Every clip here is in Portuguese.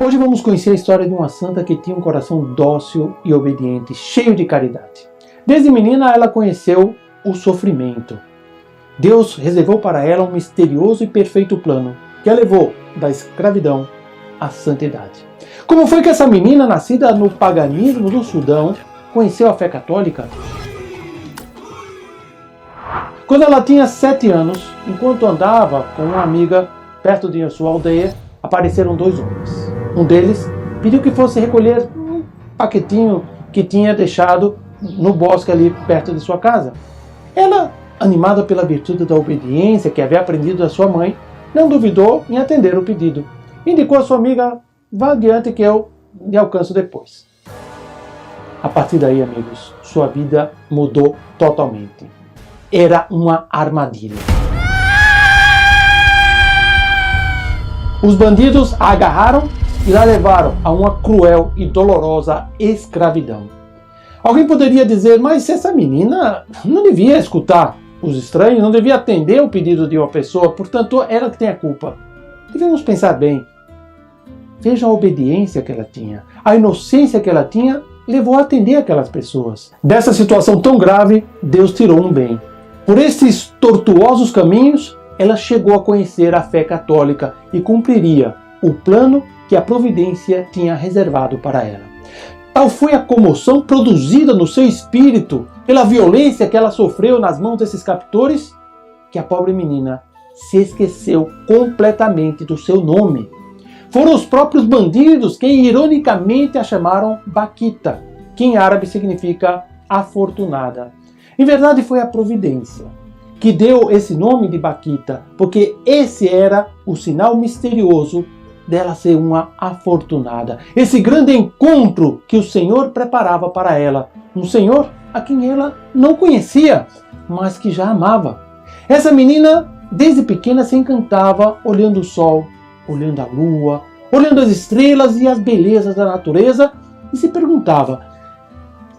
Hoje vamos conhecer a história de uma santa que tinha um coração dócil e obediente, cheio de caridade. Desde menina ela conheceu o sofrimento. Deus reservou para ela um misterioso e perfeito plano que a levou da escravidão à santidade. Como foi que essa menina, nascida no paganismo do Sudão, conheceu a fé católica? Quando ela tinha 7 anos, enquanto andava com uma amiga perto de sua aldeia, apareceram 2 homens. Um deles pediu que fosse recolher um paquetinho que tinha deixado no bosque ali perto de sua casa. Ela, animada pela virtude da obediência que havia aprendido da sua mãe, não duvidou em atender o pedido. Indicou a sua amiga: vá adiante que eu lhe alcanço depois. A partir daí, amigos, sua vida mudou totalmente. Era uma armadilha. Os bandidos a agarraram e a levaram a uma cruel e dolorosa escravidão. Alguém poderia dizer: mas essa menina não devia escutar os estranhos, não devia atender o pedido de uma pessoa, portanto ela que tem a culpa. Devemos pensar bem. Veja a obediência que ela tinha, a inocência que ela tinha levou a atender aquelas pessoas. Dessa situação tão grave, Deus tirou um bem. Por esses tortuosos caminhos, ela chegou a conhecer a fé católica e cumpriria o plano que a providência tinha reservado para ela. Tal foi a comoção produzida no seu espírito pela violência que ela sofreu nas mãos desses captores, que a pobre menina se esqueceu completamente do seu nome. Foram os próprios bandidos quem ironicamente a chamaram Baquita, que em árabe significa afortunada. Em verdade foi a providência que deu esse nome de Baquita, porque esse era o sinal misterioso dela ser uma afortunada. Esse grande encontro que o Senhor preparava para ela. Um Senhor a quem ela não conhecia, mas que já amava. Essa menina, desde pequena, se encantava olhando o sol, olhando a lua, olhando as estrelas e as belezas da natureza e se perguntava: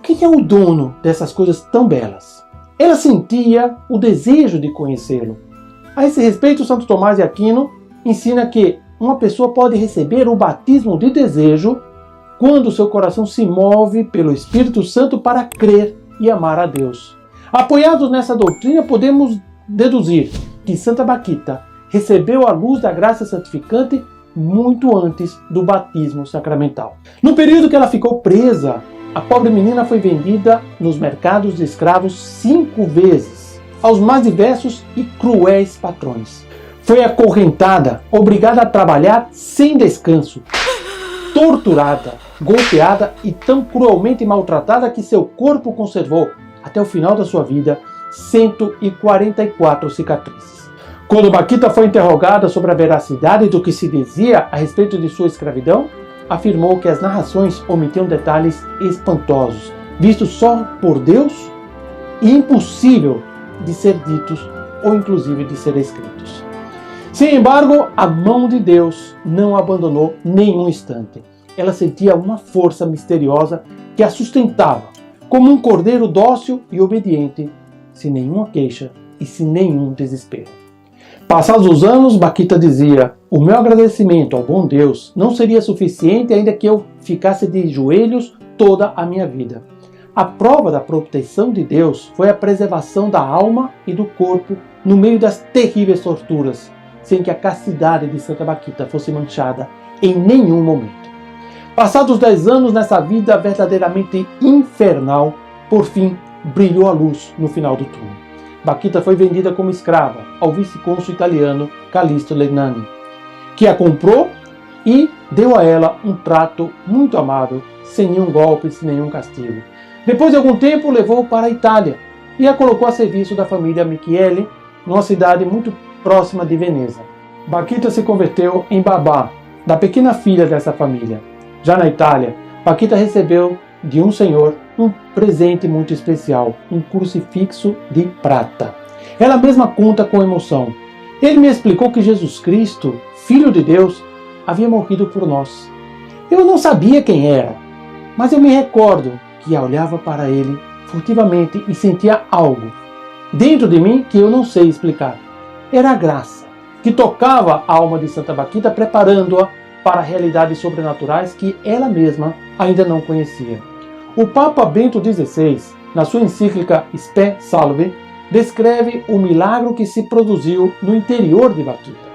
quem é o dono dessas coisas tão belas? Ela sentia o desejo de conhecê-lo. A esse respeito, Santo Tomás de Aquino ensina que uma pessoa pode receber o batismo de desejo quando seu coração se move pelo Espírito Santo para crer e amar a Deus. Apoiados nessa doutrina, podemos deduzir que Santa Baquita recebeu a luz da graça santificante muito antes do batismo sacramental. No período que ela ficou presa, a pobre menina foi vendida nos mercados de escravos 5 vezes, aos mais diversos e cruéis patrões. Foi acorrentada, obrigada a trabalhar sem descanso, torturada, golpeada e tão cruelmente maltratada que seu corpo conservou, até o final da sua vida, 144 cicatrizes. Quando Baquita foi interrogada sobre a veracidade do que se dizia a respeito de sua escravidão, afirmou que as narrações omitiam detalhes espantosos, vistos só por Deus e impossível de ser ditos ou inclusive de ser escritos. Sem embargo, a mão de Deus não a abandonou nenhum instante. Ela sentia uma força misteriosa que a sustentava, como um cordeiro dócil e obediente, sem nenhuma queixa e sem nenhum desespero. Passados os anos, Baquita dizia: o meu agradecimento ao bom Deus não seria suficiente ainda que eu ficasse de joelhos toda a minha vida. A prova da proteção de Deus foi a preservação da alma e do corpo no meio das terríveis torturas, sem que a castidade de Santa Baquita fosse manchada em nenhum momento. Passados 10 anos nessa vida verdadeiramente infernal, por fim brilhou a luz no final do túnel. Baquita foi vendida como escrava ao vice-cônsul italiano Calixto Legnani, que a comprou e deu a ela um trato muito amável, sem nenhum golpe, sem nenhum castigo. Depois de algum tempo, levou para a Itália e a colocou a serviço da família Michieli, numa cidade muito próxima de Veneza. Baquita se converteu em babá da pequena filha dessa família. Já na Itália, Baquita recebeu de um senhor um presente muito especial, um crucifixo de prata. Ela mesma conta com emoção: ele me explicou que Jesus Cristo, Filho de Deus, havia morrido por nós. Eu não sabia quem era, mas eu me recordo que olhava para ele furtivamente e sentia algo dentro de mim que eu não sei explicar. Era a graça que tocava a alma de Santa Baquita, preparando-a para realidades sobrenaturais que ela mesma ainda não conhecia. O Papa Bento XVI, na sua encíclica Spe Salve, descreve o milagre que se produziu no interior de Bakhita.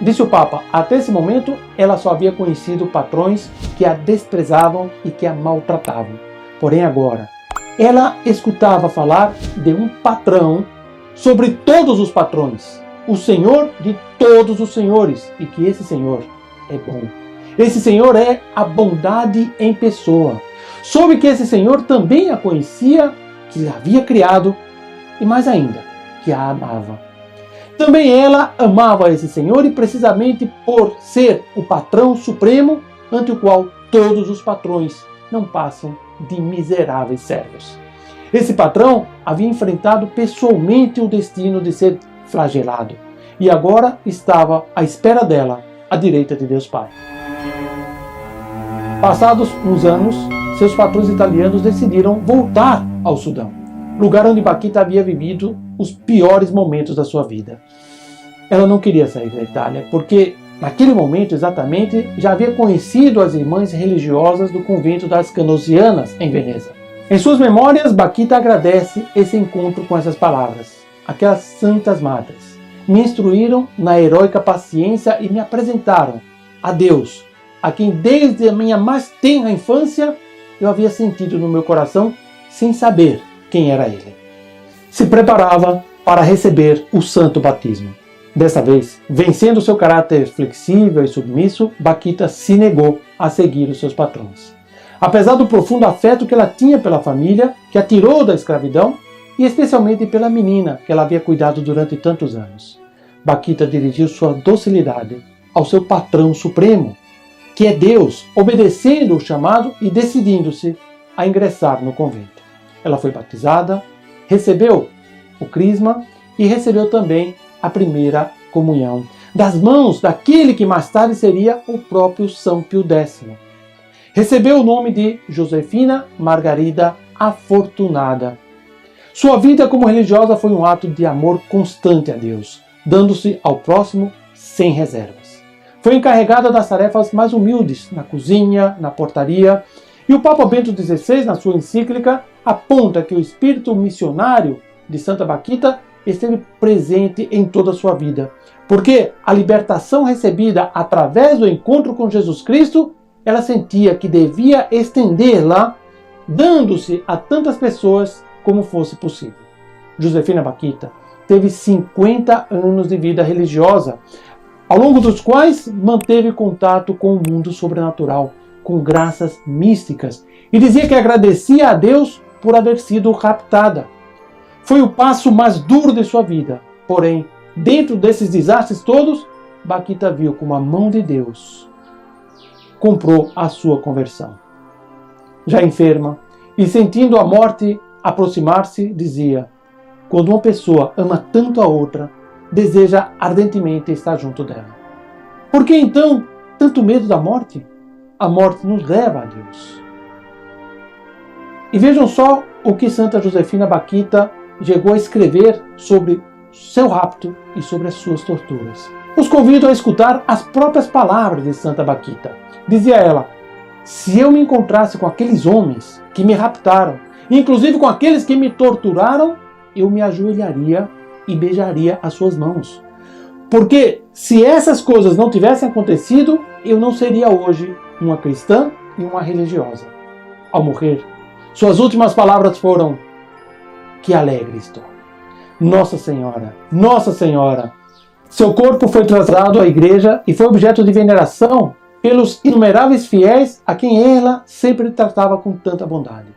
Disse o Papa, até esse momento ela só havia conhecido patrões que a desprezavam e que a maltratavam. Porém agora, ela escutava falar de um patrão sobre todos os patrões, o Senhor de todos os senhores, e que esse Senhor é bom. Esse Senhor é a bondade em pessoa. Soube que esse Senhor também a conhecia, que a havia criado, e mais ainda, que a amava. Também ela amava esse Senhor e precisamente por ser o patrão supremo, ante o qual todos os patrões não passam de miseráveis servos. Esse patrão havia enfrentado pessoalmente o destino de ser flagelado e agora estava à espera dela, à direita de Deus Pai. Passados uns anos, seus patrões italianos decidiram voltar ao Sudão, lugar onde Bakhita havia vivido os piores momentos da sua vida. Ela não queria sair da Itália, porque naquele momento exatamente já havia conhecido as irmãs religiosas do convento das Canosianas em Veneza. Em suas memórias, Bakhita agradece esse encontro com essas palavras. Aquelas santas madres me instruíram na heróica paciência e me apresentaram a Deus, a quem desde a minha mais tenra infância eu havia sentido no meu coração sem saber quem era ele. Se preparava para receber o santo batismo. Dessa vez, vencendo seu caráter flexível e submisso, Bakhita se negou a seguir os seus patrões. Apesar do profundo afeto que ela tinha pela família, que a tirou da escravidão, e especialmente pela menina que ela havia cuidado durante tantos anos, Bakhita dirigiu sua docilidade ao seu patrão supremo, que é Deus, obedecendo o chamado e decidindo-se a ingressar no convento. Ela foi batizada, recebeu o crisma e recebeu também a primeira comunhão das mãos daquele que mais tarde seria o próprio São Pio X. Recebeu o nome de Josefina Margarida Afortunada. Sua vida como religiosa foi um ato de amor constante a Deus, dando-se ao próximo sem reservas. Foi encarregada das tarefas mais humildes, na cozinha, na portaria, e o Papa Bento XVI, na sua encíclica, aponta que o espírito missionário de Santa Bakhita esteve presente em toda a sua vida, porque a libertação recebida através do encontro com Jesus Cristo, ela sentia que devia estendê-la, dando-se a tantas pessoas como fosse possível. Josefina Bakhita teve 50 anos de vida religiosa, ao longo dos quais manteve contato com o mundo sobrenatural, com graças místicas, e dizia que agradecia a Deus por haver sido raptada. Foi o passo mais duro de sua vida, porém, dentro desses desastres todos, Bakhita viu como a mão de Deus comprou a sua conversão. Já enferma e sentindo a morte aproximar-se, dizia: quando uma pessoa ama tanto a outra, deseja ardentemente estar junto dela. Por que então tanto medo da morte? A morte nos leva a Deus. E vejam só o que Santa Josefina Bakhita chegou a escrever sobre seu rapto e sobre as suas torturas. Os convido a escutar as próprias palavras de Santa Bakhita. Dizia ela: se eu me encontrasse com aqueles homens que me raptaram, inclusive com aqueles que me torturaram, eu me ajoelharia e beijaria as suas mãos. Porque se essas coisas não tivessem acontecido, eu não seria hoje uma cristã e uma religiosa. Ao morrer, suas últimas palavras foram: que alegre estou. Nossa Senhora, Nossa Senhora. Seu corpo foi trasladado à igreja e foi objeto de veneração pelos inumeráveis fiéis a quem ela sempre tratava com tanta bondade.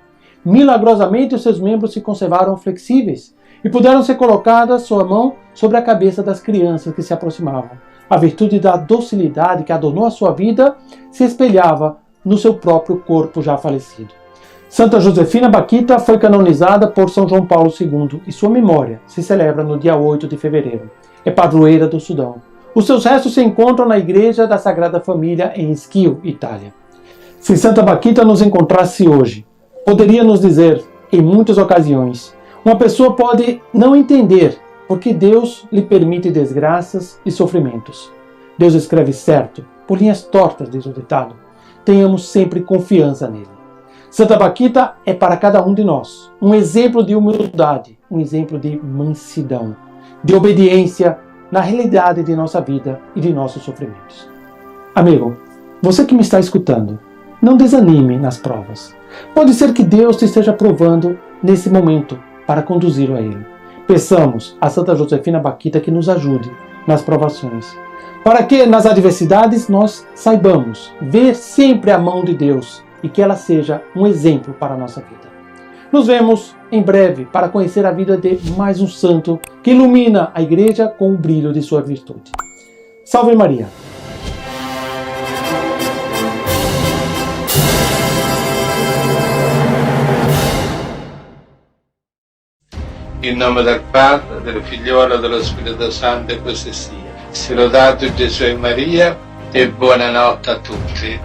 Milagrosamente, os seus membros se conservaram flexíveis e puderam ser colocadas sua mão sobre a cabeça das crianças que se aproximavam. A virtude da docilidade que adornou a sua vida se espelhava no seu próprio corpo já falecido. Santa Josefina Bakhita foi canonizada por São João Paulo II e sua memória se celebra no dia 8 de fevereiro. É padroeira do Sudão. Os seus restos se encontram na Igreja da Sagrada Família em Schio, Itália. Se Santa Bakhita nos encontrasse hoje, poderia nos dizer, em muitas ocasiões: uma pessoa pode não entender porque Deus lhe permite desgraças e sofrimentos, Deus escreve certo, por linhas tortas, diz o ditado. Tenhamos sempre confiança nele. Santa Baquita é para cada um de nós um exemplo de humildade, um exemplo de mansidão, de obediência na realidade de nossa vida e de nossos sofrimentos. Amigo, você que me está escutando, não desanime nas provas. Pode ser que Deus te esteja provando nesse momento para conduzi-lo a Ele. Peçamos a Santa Josefina Baquita que nos ajude nas provações, para que nas adversidades nós saibamos ver sempre a mão de Deus e que ela seja um exemplo para a nossa vida. Nos vemos em breve para conhecer a vida de mais um santo que ilumina a Igreja com o brilho de sua virtude. Salve Maria! In nome del Padre, del Figliolo e dello Spirito Santo, e così sia. Sia lodato Gesù e Maria, e buonanotte a tutti.